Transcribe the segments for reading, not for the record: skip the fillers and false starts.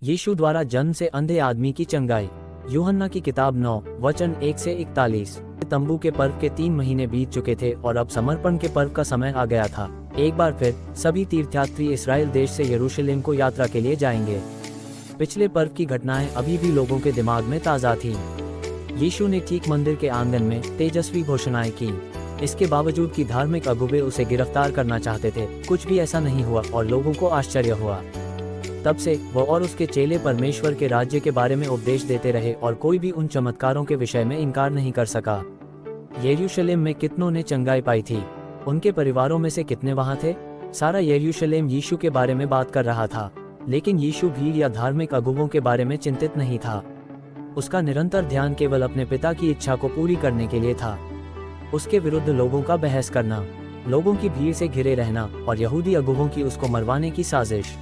यीशु द्वारा जन्म से अंधे आदमी की चंगाई। यूहन्ना की किताब 9 वचन 1 से 41। तंबू के पर्व के 3 महीने बीत चुके थे और अब समर्पण के पर्व का समय आ गया था। एक बार फिर सभी तीर्थयात्री इस्राएल देश से यरूशलेम को यात्रा के लिए जाएंगे। पिछले पर्व की घटनाएं अभी भी लोगों के दिमाग में ताज़ा थीं। यीशु ने ठीक मंदिर के आंगन में तेजस्वी घोषणाएं की। इसके बावजूद कि धार्मिक अगुवे उसे गिरफ्तार करना चाहते थे, कुछ भी ऐसा नहीं हुआ और लोगों को आश्चर्य हुआ। तब से वो और उसके चेले परमेश्वर के राज्य के बारे में उपदेश देते रहे और कोई भी उन चमत्कारों के विषय में इनकार नहीं कर सका। यरूशलेम में कितनों ने चंगाई पाई थी? उनके परिवारों में से कितने वहां थे? सारा यरूशलेम यीशु के बारे में बात कर रहा था, लेकिन यीशु भीड़ या धार्मिक अगुवों के बारे में चिंतित नहीं था। उसका निरंतर ध्यान केवल अपने पिता की इच्छा को पूरी करने के लिए था। उसके विरुद्ध लोगों का बहस करना, लोगों की भीड़ से घिरे रहना और यहूदी अगुवों की उसको मरवाने की साजिश,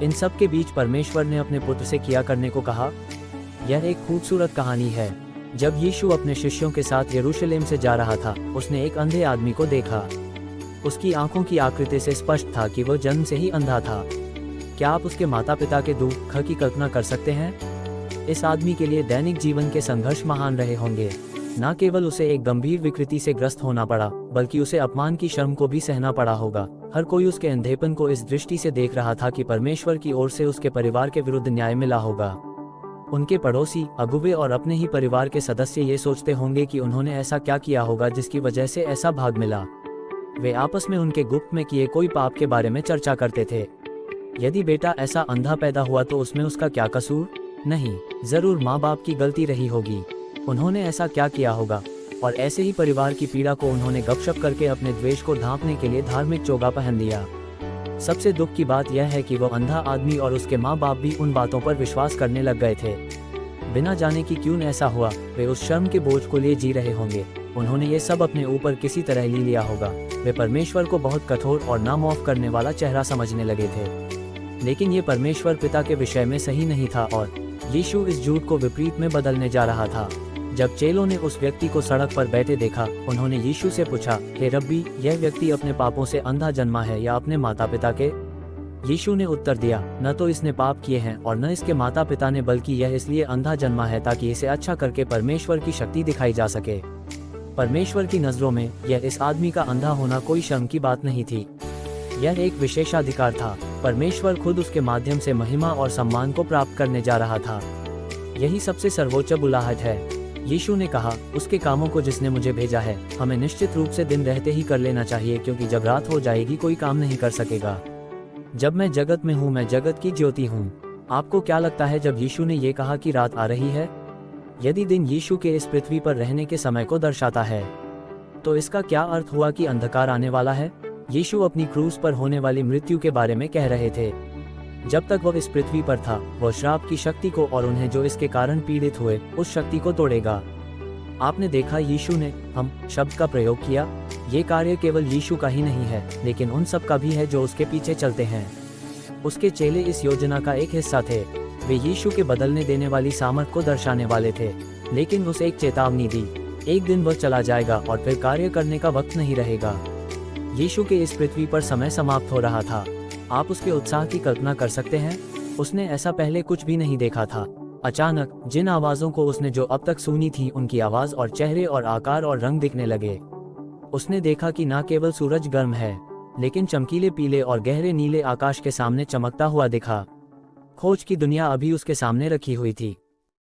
इन सब के बीच परमेश्वर ने अपने पुत्र से किया करने को कहा। यह एक खूबसूरत कहानी है। जब यीशु अपने शिष्यों के साथ यरूशलेम से जा रहा था, उसने एक अंधे आदमी को देखा। उसकी आंखों की आकृति से स्पष्ट था कि वह जन्म से ही अंधा था। क्या आप उसके माता पिता के दुख की कल्पना कर सकते हैं? इस आदमी के लिए दैनिक जीवन के संघर्ष महान रहे होंगे। न केवल उसे एक गंभीर विकृति से ग्रस्त होना पड़ा, बल्कि उसे अपमान की शर्म को भी सहना पड़ा होगा। हर कोई उसके अंधेपन को इस दृष्टि से देख रहा था कि परमेश्वर की ओर से उसके परिवार के विरुद्ध न्याय मिला होगा। उनके पड़ोसी, अगुवे और अपने ही परिवार के सदस्य ये सोचते होंगे कि उन्होंने ऐसा क्या किया होगा जिसकी वजह से ऐसा भाग मिला। वे आपस में उनके गुप्त में किए कोई पाप के बारे में चर्चा करते थे। यदि बेटा ऐसा अंधा पैदा हुआ तो उसमें उसका क्या कसूर? नहीं, जरूर माँ बाप की गलती रही होगी। उन्होंने ऐसा क्या किया होगा? और ऐसे ही परिवार की पीड़ा को उन्होंने गपशप करके अपने द्वेष को ढांपने के लिए धार्मिक चोगा पहन लिया। सबसे दुख की बात यह है कि वो अंधा आदमी और उसके माँ बाप भी उन बातों पर विश्वास करने लग गए थे। बिना जाने कि क्यों ऐसा हुआ, वे उस शर्म के बोझ को लिए जी रहे होंगे। उन्होंने ये सब अपने ऊपर किसी तरह ले लिया होगा। वे परमेश्वर को बहुत कठोर और नामाफ करने वाला चेहरा समझने लगे थे। लेकिन ये परमेश्वर पिता के विषय में सही नहीं था और यीशु इस झूठ को विपरीत में बदलने जा रहा था। जब चेलों ने उस व्यक्ति को सड़क पर बैठे देखा, उन्होंने यीशु से पूछा, हे रब्बी, यह व्यक्ति अपने पापों से अंधा जन्मा है या अपने माता पिता के? यीशु ने उत्तर दिया, न तो इसने पाप किए हैं और न इसके माता पिता ने, बल्कि यह इसलिए अंधा जन्मा है ताकि इसे अच्छा करके परमेश्वर की शक्ति दिखाई जा सके। परमेश्वर की नजरों में यह इस आदमी का अंधा होना कोई शर्म की बात नहीं थी। यह एक विशेषाधिकार था। परमेश्वर खुद उसके माध्यम से महिमा और सम्मान को प्राप्त करने जा रहा था। यही सबसे सर्वोच्च बुलाहट है। यीशु ने कहा, उसके कामों को जिसने मुझे भेजा है हमें निश्चित रूप से दिन रहते ही कर लेना चाहिए, क्योंकि जब रात हो जाएगी कोई काम नहीं कर सकेगा। जब मैं जगत में हूँ, मैं जगत की ज्योति हूँ। आपको क्या लगता है जब यीशु ने ये कहा कि रात आ रही है? यदि दिन यीशु के इस पृथ्वी पर रहने के समय को दर्शाता है, तो इसका क्या अर्थ हुआ कि अंधकार आने वाला है? यीशु अपनी क्रूस पर होने वाली मृत्यु के बारे में कह रहे थे। जब तक वह इस पृथ्वी पर था, वह श्राप की शक्ति को और उन्हें जो इसके कारण पीड़ित हुए उस शक्ति को तोड़ेगा। आपने देखा, यीशु ने हम शब्द का प्रयोग किया। ये कार्य केवल यीशु का ही नहीं है, लेकिन उन सब का भी है जो उसके पीछे चलते हैं। उसके चेले इस योजना का एक हिस्सा थे। वे यीशु के बदलने देने वाली सामर्थ को दर्शाने वाले थे, लेकिन उसे एक चेतावनी दी, एक दिन वह चला जाएगा और फिर कार्य करने का वक्त नहीं रहेगा। यीशु के इस पृथ्वी पर समय समाप्त हो रहा था। आप उसके उत्साह की कल्पना कर सकते हैं? उसने ऐसा पहले कुछ भी नहीं देखा था। अचानक जिन आवाज़ों को उसने जो अब तक सुनी थी, उनकी आवाज़ और चेहरे और आकार और रंग दिखने लगे। उसने देखा कि न केवल सूरज गर्म है, लेकिन चमकीले पीले और गहरे नीले आकाश के सामने चमकता हुआ दिखा। खोज की दुनिया अभी उसके सामने रखी हुई थी।